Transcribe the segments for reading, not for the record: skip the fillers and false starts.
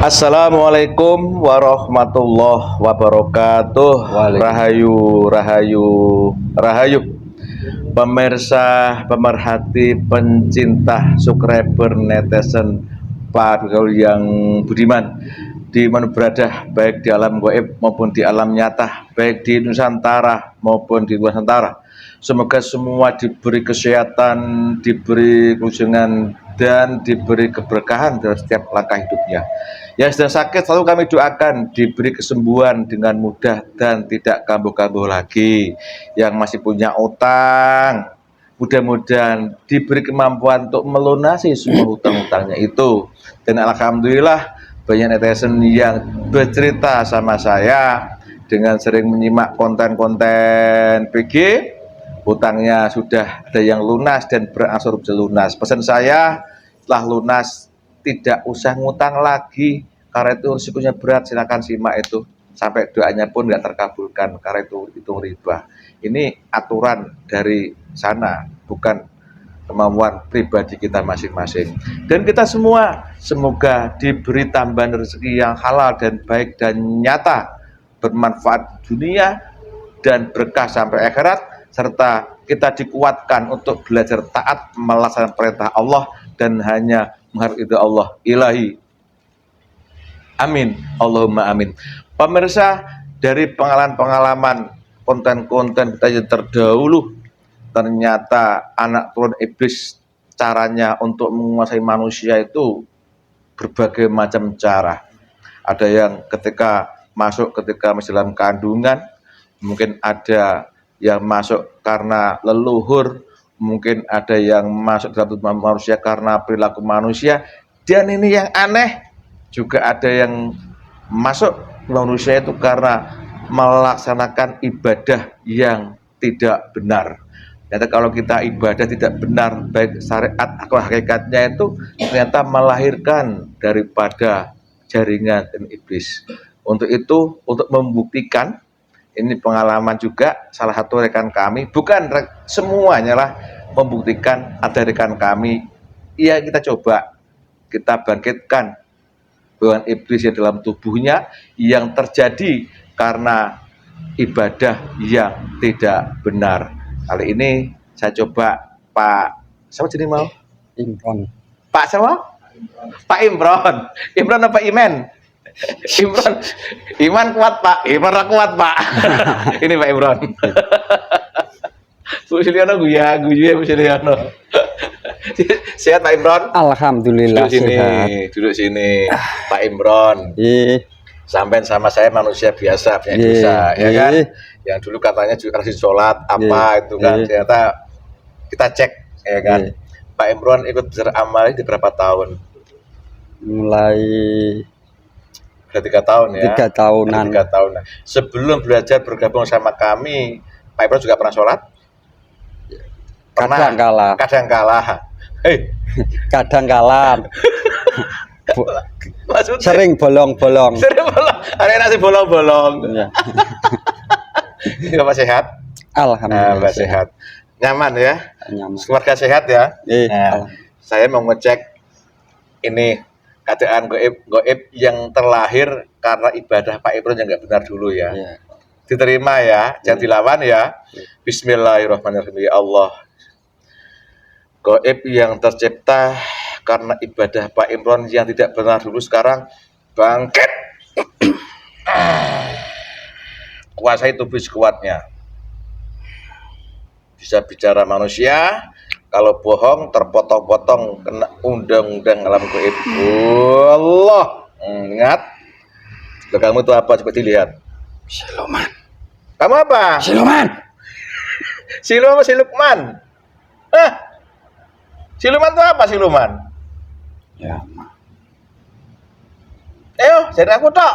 Assalamualaikum warahmatullahi wabarakatuh. Rahayu, rahayu, rahayu. Pemirsa, pemerhati, pencinta, subscriber, netizen, para yang budiman di mana berada, baik di alam gaib maupun di alam nyata, baik di Nusantara maupun di luar Nusantara. Semoga semua diberi kesehatan, diberi kelujuran, dan diberi keberkahan dalam setiap langkah hidupnya. Yang sedang sakit selalu kami doakan diberi kesembuhan dengan mudah dan tidak kambuh-kambuh lagi. Yang masih punya utang, mudah-mudahan diberi kemampuan untuk melunasi semua hutang-hutangnya itu. Dan alhamdulillah banyak netizen yang bercerita sama saya dengan sering menyimak konten-konten PG, hutangnya sudah ada yang lunas dan berangsur lunas. Pesan saya, setelah lunas tidak usah ngutang lagi karena itu risikonya berat. Silakan simak itu sampai doanya pun nggak terkabulkan karena itu riba. Ini aturan dari sana, bukan kemauan pribadi kita masing-masing. Dan kita semua semoga diberi tambahan rezeki yang halal dan baik dan nyata, bermanfaat dunia dan berkah sampai akhirat, serta kita dikuatkan untuk belajar taat melaksanakan perintah Allah dan hanya mengharap ridha Allah ilahi. Amin, Allahumma amin. Pemirsa, dari pengalaman-pengalaman konten-konten kita yang terdahulu, ternyata anak turun iblis caranya untuk menguasai manusia itu berbagai macam cara. Ada yang ketika masuk masih dalam kandungan, mungkin ada yang masuk karena leluhur, mungkin ada yang masuk dalam tubuh manusia karena perilaku manusia, dan ini yang aneh, juga ada yang masuk manusia itu karena melaksanakan ibadah yang tidak benar. Ternyata kalau kita ibadah tidak benar, baik syariat atau hakikatnya, itu ternyata melahirkan daripada jaringan dan iblis. Untuk itu, untuk membuktikan, ini pengalaman juga salah satu rekan kami, bukan semuanya lah, membuktikan ada rekan kami, ya kita coba, kita bangkitkan bauan iblis yang dalam tubuhnya yang terjadi karena ibadah yang tidak benar. Kali ini saya coba Pak, siapa jadi mau? Imron. Pak siapa? Pak Imron. Imron apa Iman? Imron. Iman kuat Pak. Imron kuat Pak. Ini Pak Imron. Bu Siliono guya Bu Siliono. Sehat Pak Imron? Alhamdulillah duduk sini, sehat. Duduk sini. Pak Imron. Sampai sama saya manusia biasa, punya dosa, ya kan? Yang dulu katanya juga rajin sholat, apa itu kan? Ternyata kita cek, ya kan? Pak Imron ikut beramal di berapa tahun? Mulai Sudah 3 tahun ya? 3 tahunan. 3 tahunan. Sebelum belajar bergabung sama kami, Pak Imron juga pernah sholat? Pernah? Kadang kalah. Hei. Kadang kalah. Maksudnya? Sering bolong-bolong. Ada nasi bolong-bolong. Ya. Bapak sehat? Alhamdulillah Bapak sehat. Nyaman ya? Nyaman. Keluarga sehat ya? Nah, saya mau ngecek ini keadaan goib yang terlahir karena ibadah Pak Imron yang nggak benar dulu ya. Diterima ya, jangan dilawan ya. Bismillahirrahmanirrahim. Ya Allah, goib yang tercipta karena ibadah Pak Imron yang tidak benar dulu sekarang bangkit. Kuasai tubuh sekuatnya. Bisa bicara manusia, kalau bohong terpotong-potong kena undang-undang alam gaib. Allah, ingat. Kamu itu apa? Coba dilihat. Siluman. Kamu apa? Siluman. Siluman, siluman. Siluman itu apa siluman? Ya. Ayo, jadi aku tak.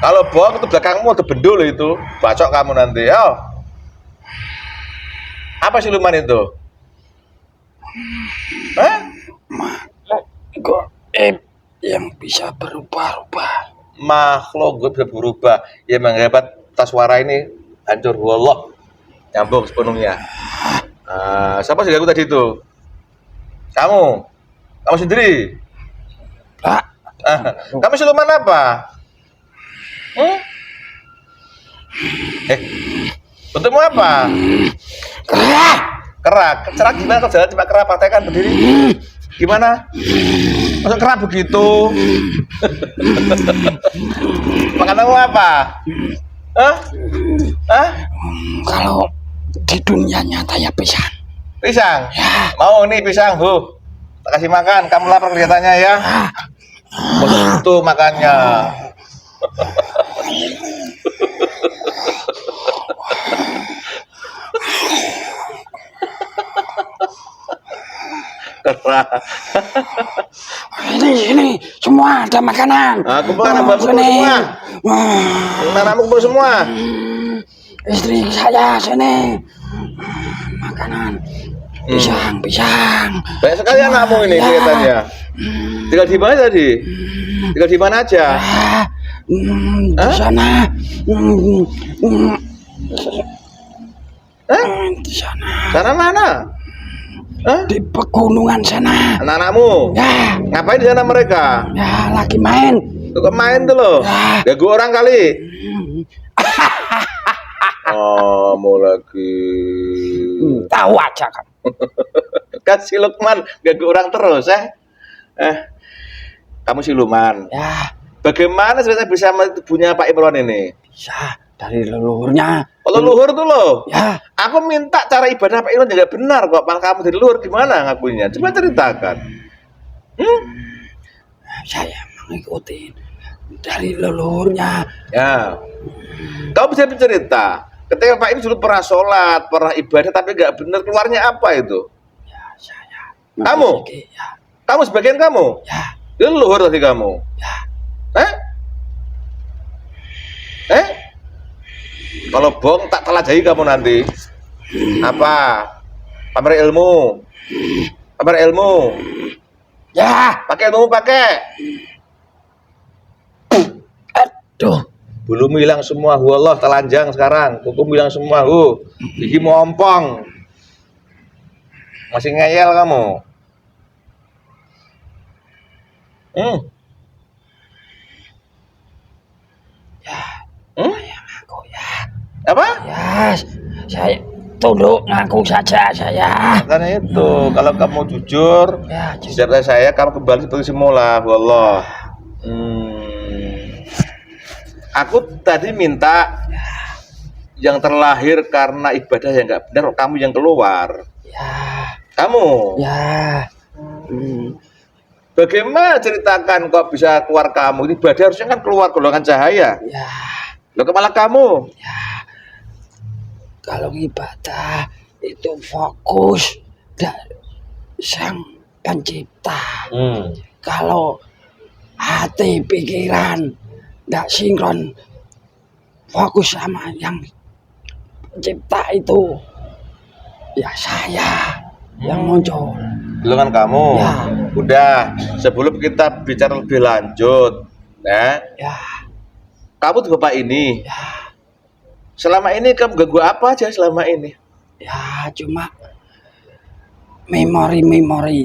Kalau bohong itu belakangmu ada bendul itu, bacok kamu nanti. Ayo. Apa siluman itu? Makhluk gaib yang bisa berubah-ubah. Makhluk gaib bisa berubah. Ya menghebat tas suara ini hancur wallah. Nyambung sepenuhnya. Siapa sih aku tadi itu? Kamu sendiri? Pak. Kamu siluman apa? Bentukmu apa? Kerak. Kerak. Kerak gimana kalau jalan cuma kerak? Praktekan berdiri. Gimana? Masuk kerak begitu? Makananmu apa? Kalau di dunia nyata ya pisang. Pisang? Ya. Mau nih pisang, Bu. Tak kasih makan. Kamu lapar kelihatannya ya. Masuk itu makannya. Kerak. Ini semua ada makanan. Aku makan abang semua. Anakmu kumpul semua. Istri saya sini. Makanan. Pisang. Banyak sekali anakmu ini kelihatannya. Tinggal di mana tadi? Tinggal di mana aja? Di sana. Di sana. Sana mana? Di pegunungan sana. Anak-anakmu? Ya. Ngapain di sana mereka? Ya, lagi main. Tuh main tuh loh. Ya. Ganggu orang kali. Oh, mau lagi. Tahu aja kan. Kasih Lukman ganggu orang terus, kamu siluman. Ya, Bagaimana saya bisa tubuhnya Pak Imron ini? bisa dari leluhurnya. Kalau leluhur tuh loh. Ya, Aku minta cara ibadah Pak Imron juga benar kok. Malah kamu dari leluhur gimana ngakunya? Coba ceritakan. saya mengikuti dari leluhurnya. Ya. Kamu bisa bercerita. Ketika Pak ini dulu pernah sholat, pernah ibadah tapi nggak benar, keluarnya apa itu? Ya, saya. Kamu? Ya, Kamu sebagian kamu? ya, Itu leluhur tadi kamu. ya. Kalau bohong tak telajahi kamu nanti. Apa? Pamer ilmu. Pamer ilmu. Ya, Pakai ilmu pakai. aduh. Bulumu hilang semua, Allah telanjang sekarang. Kukumu hilang semua, gigimu ompong. Masih ngeyel kamu. Ya, saya ngaku ya. Apa? Ya, saya tunduk ngaku saja saya. Karena itu, kalau kamu jujur, Ya, setiap saya kamu kembali seperti semula, Allah. Aku tadi minta yang terlahir karena ibadah yang nggak benar, kamu yang keluar. Ya, Kamu. ya. Bagaimana ceritakan kok bisa keluar kamu? Ibadah harusnya kan keluar golongan cahaya. Ya, Loh malah kamu. kalau ibadah itu fokus dari sang pencipta. Kalau hati pikiran tidak sinkron, fokus sama yang pencipta itu, ya saya yang muncul. Golongan kamu. Ya. Udah, sebelum kita bicara lebih lanjut, Ya, kamu tuh bapak ini. ya, Selama ini kamu ganggu apa aja selama ini? ya, cuma memori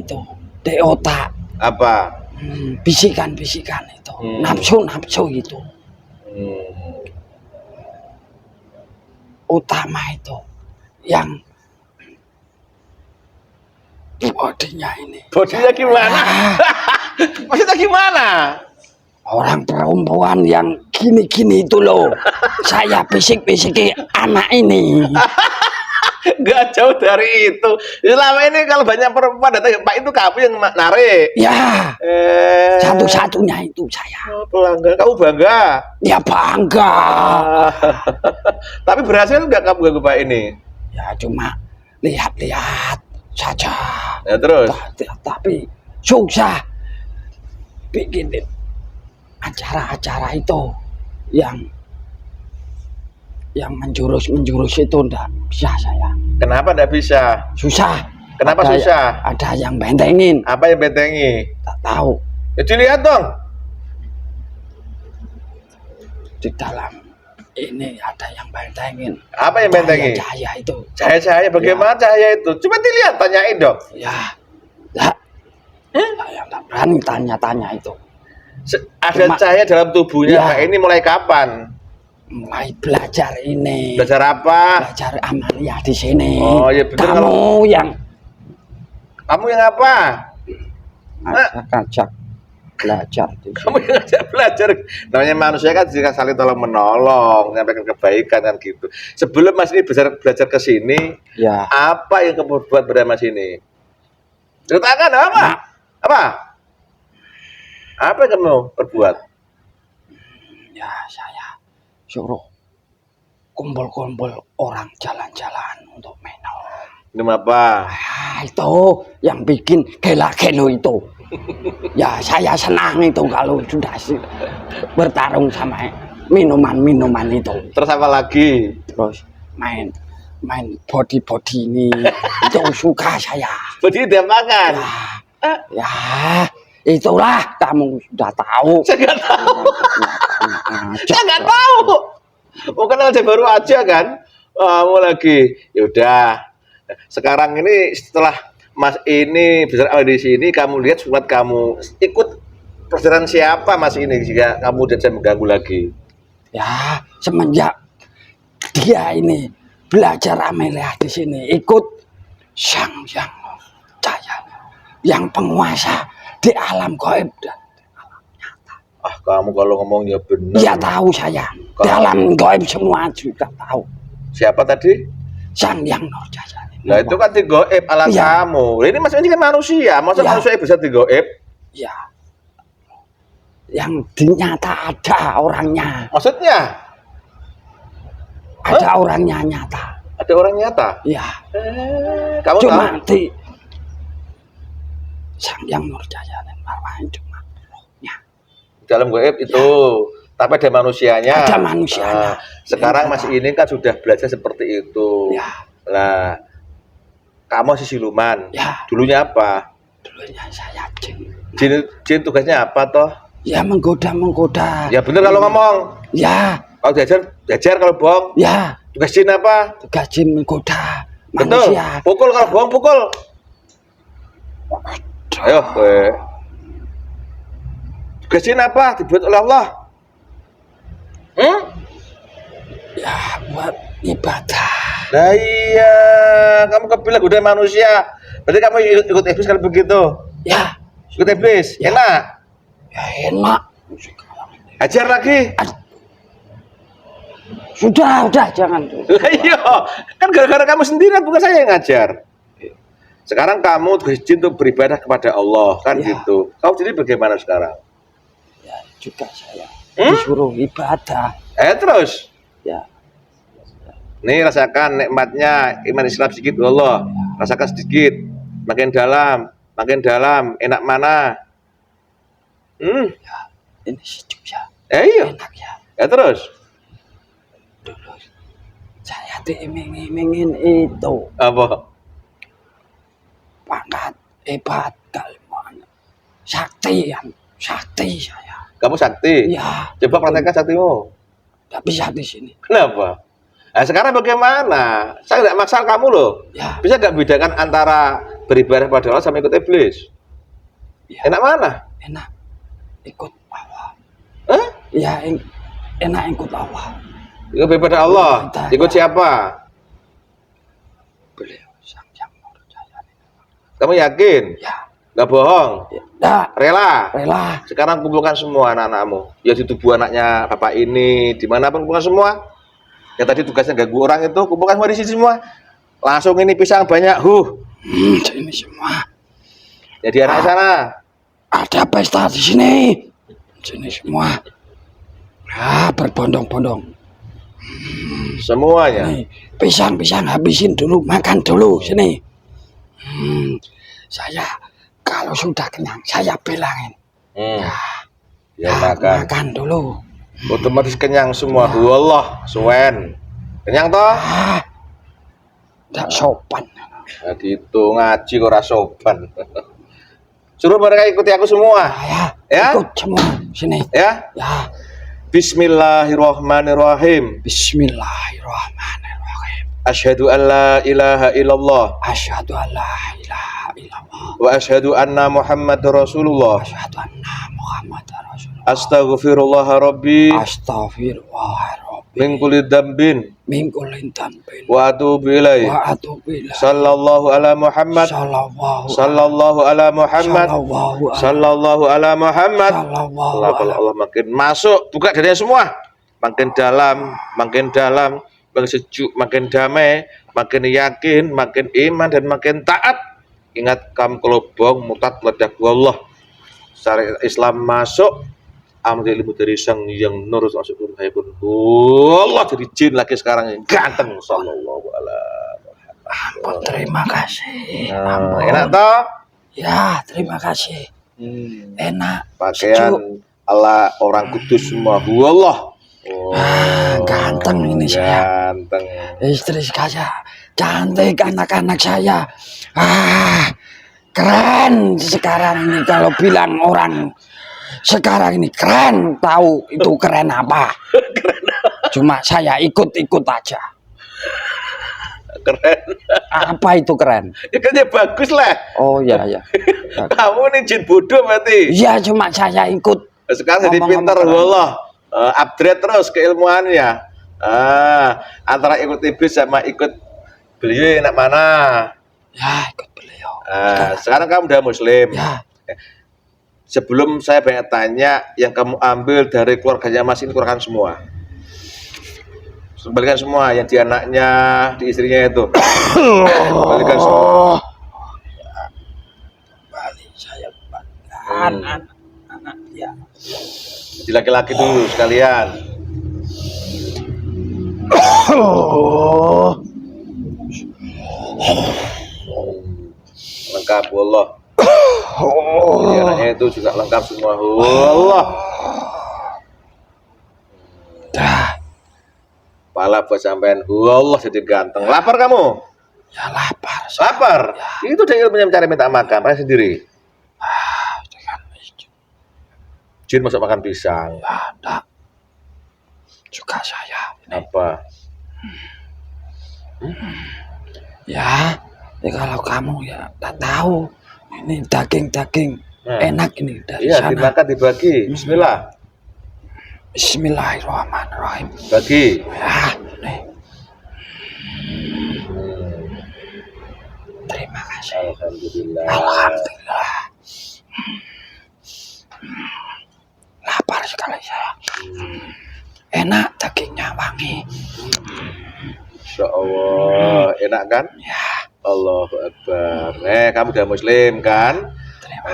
itu di otak. Apa? Bisikan-bisikan itu, nafsu itu utama itu, yang bodinya ini. Bodinya gimana? Maksudnya gimana? Orang perempuan yang gini-gini itu loh. Saya bisik-bisiki anak ini. Gak jauh dari itu. Selama ini kalau banyak perempuan datang, Pak itu kamu yang narik. Ya, satu-satunya itu saya. Oh, pelanggan, kamu bangga? Ya bangga. Tapi berhasil nggak kamu ganggu Pak ini? Ya cuma lihat-lihat saja. Ya terus? Tapi susah bikin acara-acara itu yang menjurus itu enggak bisa saya. Kenapa enggak bisa? Susah. Kenapa susah? Ada yang bentengin. Apa yang bentengi? Tak tahu. Ya dilihat dong. Di dalam ini ada yang bentengin. Apa yang bentengi? Cahaya itu. Cahaya bagaimana cahaya itu? Coba dilihat, tanyain dong. Ya. Saya enggak berani tanya-tanya itu. Ada Cuma- cahaya dalam tubuhnya. Ya. Pak, ini mulai kapan? Mulai belajar ini. Belajar apa? Belajar amalia di sini. Oh, ya bener Kamu yang Kamu yang apa? ajak belajar di sini. Kamu yang ngajak belajar. Namanya manusia kan jika saling tolong menolong, menyampaikan kebaikan kan gitu. Sebelum Mas ini belajar ke sini, Ya. apa yang kamu buat pada Mas ini? Ceritakan apa? Apa? Apa yang kamu perbuat? Ya, saya suruh kumpul-kumpul orang jalan-jalan untuk minum. Minum apa? Itu yang bikin gelo itu. Ya, saya senang itu kalau sudah bertarung sama minuman-minuman itu. Terus apa lagi? Terus main body ini itu suka saya. Begini dia makan. Ya, itulah kamu sudah tahu. Saya nggak tahu. Saya nggak tahu. Mungkin aja baru aja kan. Kamu lagi. Yaudah. Sekarang ini setelah Mas ini besar di sini, kamu lihat surat kamu ikut perjalanan siapa Mas ini jika kamu tidak mengganggu lagi. Ya, semenjak dia ini belajar amelia di sini, ikut sang yang cahaya, yang penguasa di alam gaib dan Ah, kamu kalau ngomongnya benar. dia tahu saya di alam gaib semua juga tahu. Siapa tadi? Sang yang Nurjaya. Nah itu kan digoib ala Iya. kamu. Ini Mas ini kan manusia. Masa Iya. manusia bisa digoib? Ya, yang dinyata ada orangnya, Maksudnya ada orangnya nyata. ada orang nyata. Ya, Kamu cuma tahu? di Sang yang Nurjaya dan Marwahin cuma rohnya. Dalam goib itu. Tapi ada manusianya. Ada manusianya. Nah, sekarang Mas ini kan sudah belajar seperti itu. Ya, Nah, kamu masih siluman. ya, Dulunya apa? dulunya saya jin. Jin tugasnya apa toh? Ya menggoda. Ya bener kalau ngomong. Ya, Kalau diajar kalau bohong. ya, Tugas jin apa? tugas jin menggoda Betul. manusia. Pukul kalau bohong pukul. Ayo, kowe. Tugas jin apa? Dibuat oleh Allah. Ya, buat ibadah. Nah iya, kamu kebilang udah manusia. Berarti kamu ikut iblis kalau begitu. Ya, Ikut iblis, Ya. enak. ya enak. Ajar lagi. Sudah, jangan. Lah iya, kan gara-gara kamu sendiri bukan saya yang ngajar. Sekarang kamu tugas jin untuk beribadah kepada Allah, kan Ya. gitu. Kamu jadi bagaimana sekarang? Ya, juga saya disuruh ibadah. Terus. Ya, Nih rasakan nikmatnya iman Islam sedikit Allah. Rasakan sedikit. Makin dalam, enak mana? ini sejuk ya. Iya. Enak ya. Terus. Dulu saya diiming-imingin itu Apa? pangkat hebat kalian. Sakti saya. Kamu sakti? Ya, Coba praktekkan saktimu. tidak bisa di sini. Kenapa? Nah, sekarang bagaimana? Saya tidak maksa kamu loh. Ya, Bisa nggak bedakan antara beribadah pada Allah sama ikut iblis? ya. Enak mana? Enak ikut Allah. Hah? Ya, enak ikut Allah. Ikut beribadah Allah. Kita, Ikut ya. siapa? Beliau sang yang Nurjaya. Kamu yakin? Ya, Nggak bohong? ya, Rela? rela. Sekarang kumpulkan semua anak-anakmu. Ya di tubuh anaknya bapak ini, dimanapun kumpulkan semua. Ya tadi tugasnya ganggu orang itu, kumpulkan semua di sini semua. Langsung ini pisang banyak, Ini semua jadi anak sana. ada pesta di sini. Sini semua. Ya, berbondong-bondong. Semuanya. Nih, pisang habisin dulu, makan dulu sini. Saya kalau sudah kenyang, saya bilangin. Ya makan. Makan dulu. Otomatis kenyang semua. Allah, suwen. Kenyang toh? Tidak sopan. Nah, gitu ngaji kok ora sopan. Suruh mereka ikuti aku semua. Ya? Ikut semua sini. Ya? Ya. Bismillahirrahmanirrahim. Bismillahirrahmanirrahim. Asyhadu an la ilaha illallah Asyhadu an la ilaha illallah. Wa asyhadu anna Muhammadar Rasulullah. Asyhadu anna Muhammadar Rasulullah. Astaghfirullah Rabbi Astaghfirullah min kulli dzambin min kulli dhanbin wa atubu ilaih. wa atubu ilaihi. Sallallahu ala Muhammad. Sallallahu ala Muhammad. Sallallahu ala Muhammad. Allah makin masuk, buka darinya semua. Makin dalam, makin sejuk, makin damai, makin yakin, makin iman dan makin taat. Ingat kam kelobong mutat ledak Allah. Syariat Islam masuk, ambil ilmu dari sang yang nurut masuk pun Allah jadi jin lagi sekarang yang ganteng. Sallallahu alaihi wasallam. Terima kasih. Enak toh? Ya, terima kasih. Enak. Pakaian sejuk. ala orang kudus semua. Allah. Ganteng ini saya. Ganteng. Istri saya cantik, anak-anak saya. Keren sekarang ini kalau bilang orang sekarang ini keren, tahu itu keren apa? Cuma saya ikut-ikut aja. Keren. Apa itu keren? Ya kan ya bagus lah. Oh ya ya. Kamu nih jin bodoh berarti. Iya, cuma saya ikut. Sekarang jadi pintar, Allah. Upgrade terus keilmuannya. Antara ikut iblis sama ikut beliau enak mana? Ya, ikut beliau. Sekarang kamu udah muslim. Ya. Sebelum saya banyak tanya, yang kamu ambil dari keluarganya Mas ini keluarkan semua. Kembalikan semua yang di anaknya, di istrinya itu. Kembalikan semua. Balik saya anak ya. Di laki-laki dulu sekalian. Lengkap Allah. Di anaknya itu juga lengkap semua. Allah. Pala buat sampean. Allah jadi ganteng. Lapar kamu? Ya lapar. Lapar? Ya. Itu dia ilmunya mencari minta makan. Pakai sendiri. Jin masuk makan pisang. Ya, enggak. Suka saya. Apa? Ya kalau kamu ya tak tahu. Ini daging-daging enak ini dari iya, sana. dimakan dibagi. Bismillah. Bismillahirrahmanirrahim. Bagi. Ya, nih. Terima kasih. Alhamdulillah. Alhamdulillah. Lapar sekali saya. Enak dagingnya, wangi. Insya Allah. Enak kan? Ya. Allahu Akbar. Kamu udah muslim kan?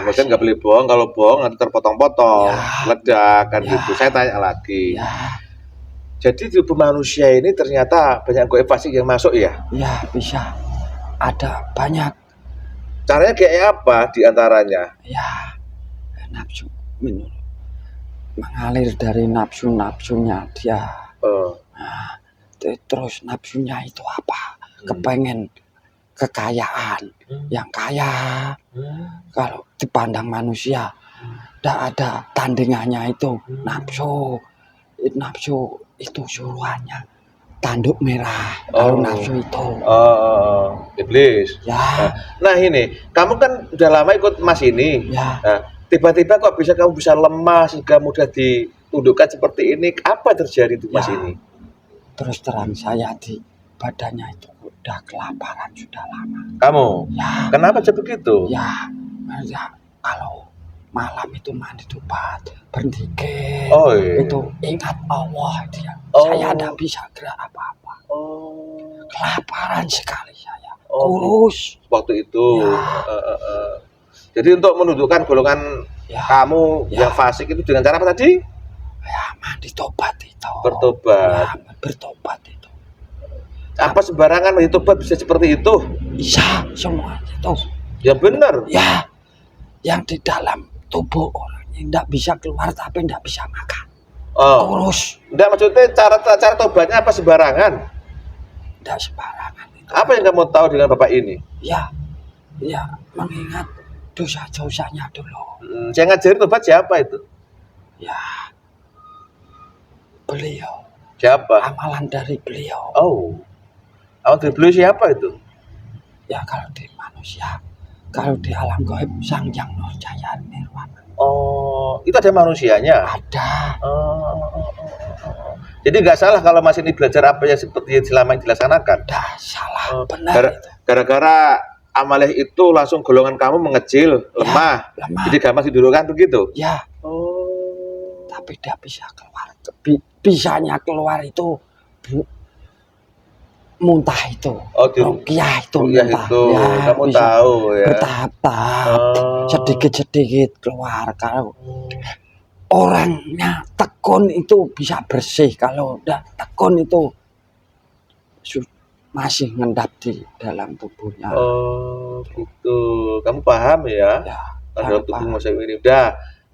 Muslim nggak boleh bohong. Kalau bohong nanti terpotong-potong, ledak kan gitu. Saya tanya lagi. Ya. Jadi tubuh manusia ini ternyata banyak goib fasik yang masuk ya? Ya, bisa. Ada banyak. Caranya kayak apa diantaranya? Ya, nafsu menurut mengalir dari nafsunya dia. Nah, terus nafsunya itu apa? Kepengen kekayaan yang kaya. Kalau dipandang manusia tidak ada tandingannya itu. Nafsu itu suruhannya tanduk merah. Kalau nafsu itu iblis ya. Nah ini kamu kan udah lama ikut Mas ini Ya. Nah, tiba-tiba kok kamu bisa lemah sehingga mudah ditundukkan seperti ini. Apa terjadi itu Mas ini? Terus terang saya di badannya itu udah kelaparan sudah lama. Kamu? Ya. Kenapa jadi begitu? Ya kalau malam itu mandi tupat berdikir. Iya. Itu ingat Allah dia. Saya tidak bisa gerak apa-apa. Kelaparan sekali saya. Kurus. Waktu itu. Ya. Jadi untuk menundukkan golongan kamu yang fasik itu dengan cara apa tadi? Ya, mandi tobat itu. Bertobat. Ya, bertobat itu. Apa sembarangan mandi tobat bisa seperti itu? Bisa semua itu. Ya benar. Ya, yang di dalam tubuh orang yang tidak bisa keluar tapi tidak bisa makan. Kurus. Enggak, maksudnya cara tobatnya apa sembarangan? Tidak sembarangan itu. Apa yang kamu tahu dengan Bapak ini? Ya, mengingat dosa-dosanya dulu. Saya ngajarin tobat siapa itu? Ya, beliau. Siapa? Amalan dari beliau. Amalan dari beliau siapa itu? Ya kalau di manusia Kalau di alam gaib Sang Hyang Nurjaya Nirwana. Oh, itu ada manusianya. Ada. Jadi nggak salah kalau Mas ini belajar apa yang seperti yang selama ini dilaksanakan. Dah salah, benar itu. Gara-gara amalih itu langsung golongan kamu mengecil, lemah. Lemah. Jadi gampang tidurkan begitu. Ya, Oh. tapi dia bisa keluar. Bisanya keluar itu muntah itu. Oh, di Ruqyah itu ruqyah muntah. itu. Ya, Kamu bisa tahu ya. bertahap-tahap. Sedikit-sedikit keluar. Kalau orangnya tekun itu bisa bersih. Kalau udah tekun itu masih ngendap di dalam tubuhnya. Oh, gitu. Kamu paham ya? Ya, Kalau paham. tubuh muslim ini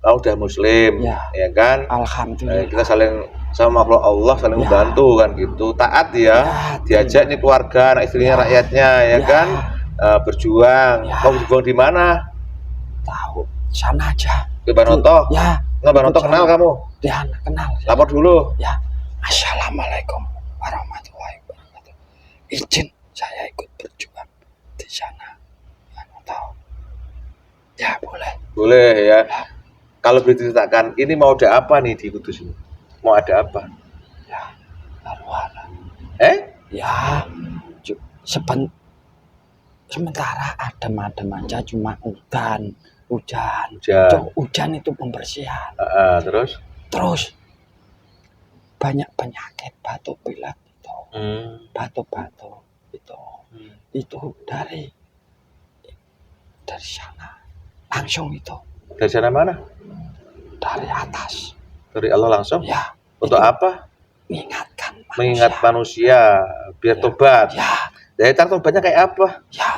kamu udah muslim, Ya. kan? Alhamdulillah. Kita saling sama makhluk Allah saling Ya. membantu kan gitu. Taat ya. Diajak nih keluarga, anak istrinya, rakyatnya ya kan? Berjuang. Ya. Mau berjuang di mana? Tahu sana aja. Di Banoto? Ya. Nggak Banoto kenal kamu? Dia kenal. Lapor dulu. Ya. Assalamualaikum warahmatullahi wabarakatuh. Izin saya ikut berjuang di sana. Banoto. Ya boleh. Boleh ya. Kalau boleh diceritakan, ini mau ada apa nih di Kudus ini? Mau ada apa? Ya. Arwah. Ya, sementara adem-adem aja cuma hujan. Hujan itu pembersihan. Terus banyak penyakit batuk pilek itu. Batuk-batuk itu dari sana. Langsung itu. dari sana mana? Dari atas. Dari Allah langsung? Ya. Untuk apa? Mengingatkan manusia. Mengingat manusia biar tobat. Ya. Dari cara tobatnya kayak apa? Ya.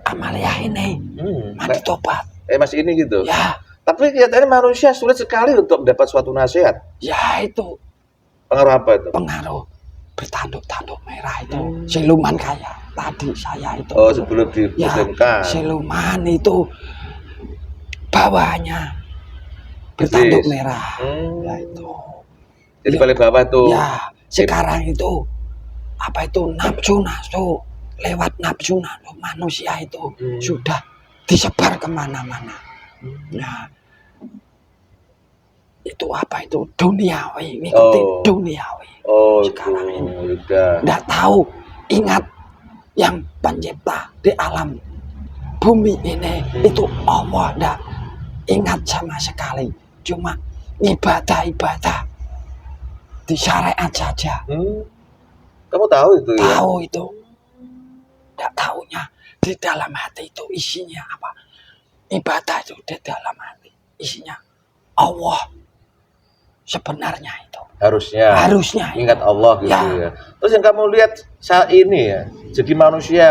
Amalia ini mandi tobat. Masih ini gitu. Ya. Tapi kelihatannya manusia sulit sekali untuk mendapat suatu nasihat. Ya itu. Pengaruh apa itu? Pengaruh bertanduk-tanduk merah itu. Siluman kayak tadi saya itu. Oh, sebelum dimuslimkan. Ya, siluman itu bawahnya bertanduk merah. Ya itu. Jadi paling bawah tuh. Ya, sekarang itu apa itu nafsu lewat nafsu manusia itu sudah disebar kemana-mana. Nah, itu apa itu duniawi, ngikutin duniawi. Sekarang ini nggak tahu, ingat yang pencipta di alam bumi ini itu Allah, nggak ingat sama sekali, cuma ibadah di syariat saja. Kamu tahu itu ya? Tahu itu. Nggak tahunya di dalam hati itu isinya apa? Ibadah itu di dalam hati isinya Allah sebenarnya itu. Harusnya ingat Allah gitu ya. Terus yang kamu lihat saat ini ya, jadi manusia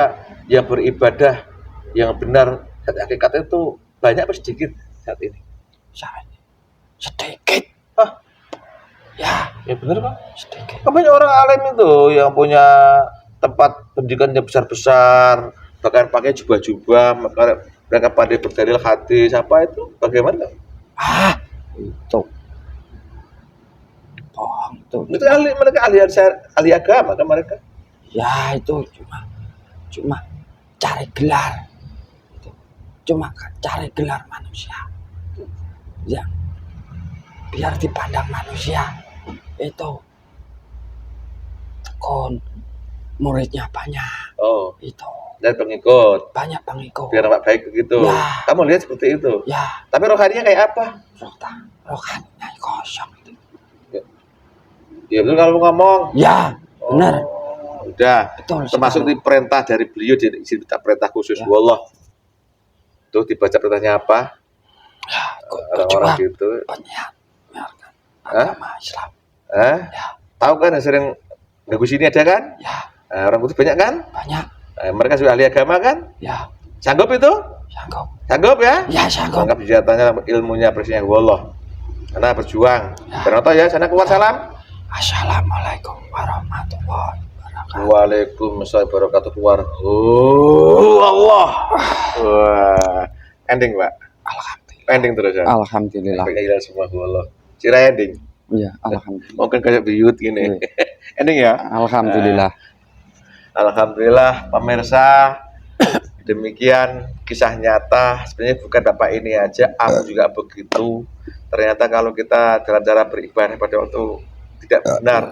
yang beribadah yang benar hakikat itu banyak apa sedikit saat ini? Sedikit. Ya benar Pak. Sedikit. Banyak orang alim itu yang punya tempat pendidikan yang besar-besar, bahkan pakai jubah-jubah, mereka pandai berdalil hadis, apa itu? Bagaimana? Itu bohong itu. Itu mereka ahli agama kan mereka? Ya itu cuma cari gelar. Cuma cari gelar manusia. Ya. Biar dipandang manusia itu tekun, muridnya banyak. Itu. Dan pengikut. Banyak pengikut. Biar nampak baik begitu. Ya. Kamu lihat seperti itu. Ya. Tapi rohaninya kayak apa? Rohaninya kosong itu. Ya betul kalau ngomong. Ya, benar. Udah. Betul. Termasuk di perintah dari beliau di perintah khusus Allah. Tuh dibaca perintahnya apa? Ya, orang-orang gitu. Banyak. Agama Islam. Ya. Tahu kan yang sering ganggu sini ada kan? Ya. Orang putih banyak kan? Banyak. Mereka sudah ahli agama kan? Ya. Sanggup itu? Sanggup ya? Ya, sanggup. Anggap senjatanya ilmunya presiden Allah. Karena berjuang. Bernoto ya, sana keluar salam. Assalamualaikum warahmatullahi wabarakatuh. Waalaikumsalam warahmatullahi wabarakatuh. Allah. Wah. Ending, Pak. Alhamdulillah. Ending terus ya. Alhamdulillah. Pengen semua Allah. Cira ending. Iya, alhamdulillah. Mungkin kayak biyut gini. Ending ya. Alhamdulillah. Alhamdulillah pemirsa Demikian kisah nyata, sebenarnya bukan Bapak ini aja, aku juga begitu. Ternyata kalau kita dalam cara beribadah pada waktu tidak benar,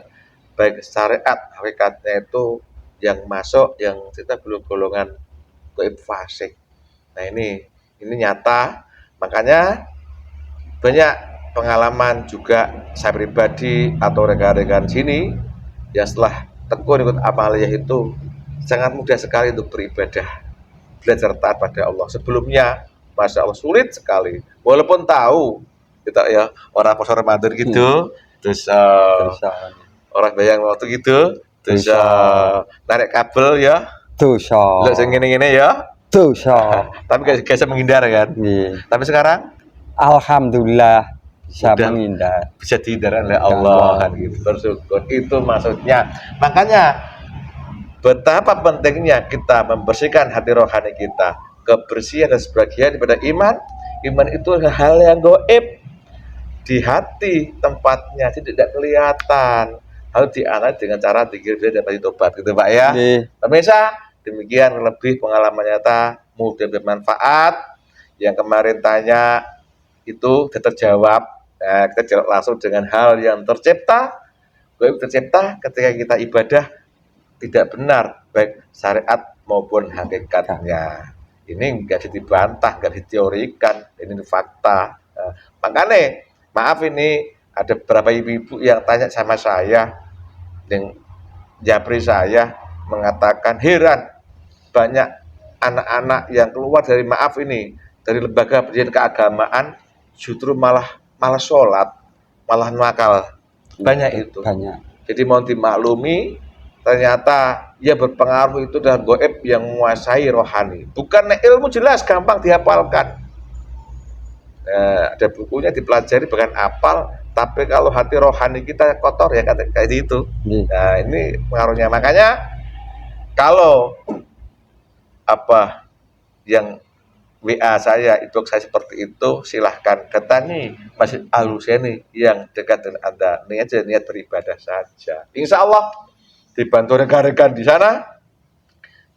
baik syariat hakikatnya itu yang masuk, yang kita belum golongan gaib fasik. Nah ini nyata, makanya banyak pengalaman juga saya pribadi atau rekan-rekan sini yang setelah tekun ikut amaliyah itu sangat mudah sekali untuk beribadah, belajar taat pada Allah. Sebelumnya Masya Allah sulit sekali, walaupun tahu kita ya orang puasa Ramadan gitu, terus orang bayang waktu gitu, terus narik kabel ya, Dosa. lihat gini-gini ya, Dosa. tapi kayak menghindar kan. Nih. Tapi sekarang Alhamdulillah bisa Udah. menghindar. bisa dihindarkan oleh Allah kan gitu, bersyukur itu maksudnya. Makanya betapa pentingnya kita membersihkan hati rohani kita. Kebersihan dan sebagian daripada iman. Iman itu hal yang gaib, di hati tempatnya tidak kelihatan, harus dianalisis dengan cara zikir dan tobat gitu Pak ya. Pemirsa, demikian lebih pengalaman nyata, mudah bermanfaat. Yang kemarin tanya itu sudah terjawab. Nah, kita jawab langsung dengan hal yang tercipta. Gaib tercipta ketika kita ibadah tidak benar, baik syariat maupun hakikatnya. Ini nggak bisa dibantah, nggak diteorikan, ini fakta. Nah, makanya maaf, ini ada beberapa ibu-ibu yang tanya sama saya, yang japri saya mengatakan heran banyak anak-anak yang keluar dari dari lembaga pendidikan keagamaan justru malah sholat, malah nakal. Banyak itu. Banyak. Jadi mau dimaklumi, ternyata ia berpengaruh itu dalam gaib yang menguasai rohani. Bukan ilmu jelas gampang dihafalkan. Ada bukunya dipelajari bahkan apal, tapi kalau hati rohani kita kotor ya kayak gitu. Nah ini pengaruhnya. Makanya kalau apa yang WA saya, inbox saya seperti itu, silahkan datangi Masjid Al-Husaini yang dekat dengan Anda. Niat beribadah saja. Insya Allah dibantu rekan-rekan di sana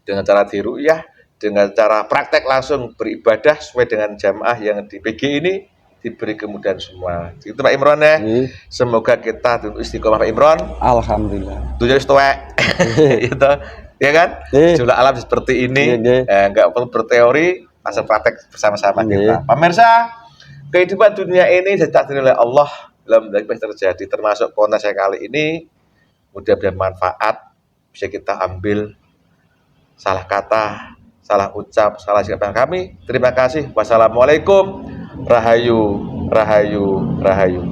dengan cara diru'yah, dengan cara praktek langsung beribadah sesuai dengan jamaah yang di PG ini, diberi kemudahan semua. Itu Pak Imron ya. Semoga kita istiqomah Pak Imron. Alhamdulillah. Dunia istiqomah. Itu ya kan? Jumlah alam seperti ini, nggak perlu berteori, langsung praktek bersama-sama kita. Pemirsa, kehidupan dunia ini ditakdir oleh Allah, dalam terjadi, termasuk konten saya kali ini. Mudah bermanfaat, bisa kita ambil salah kata, salah ucap, salah sikap kami. Terima kasih. Wassalamualaikum. Rahayu, rahayu, rahayu.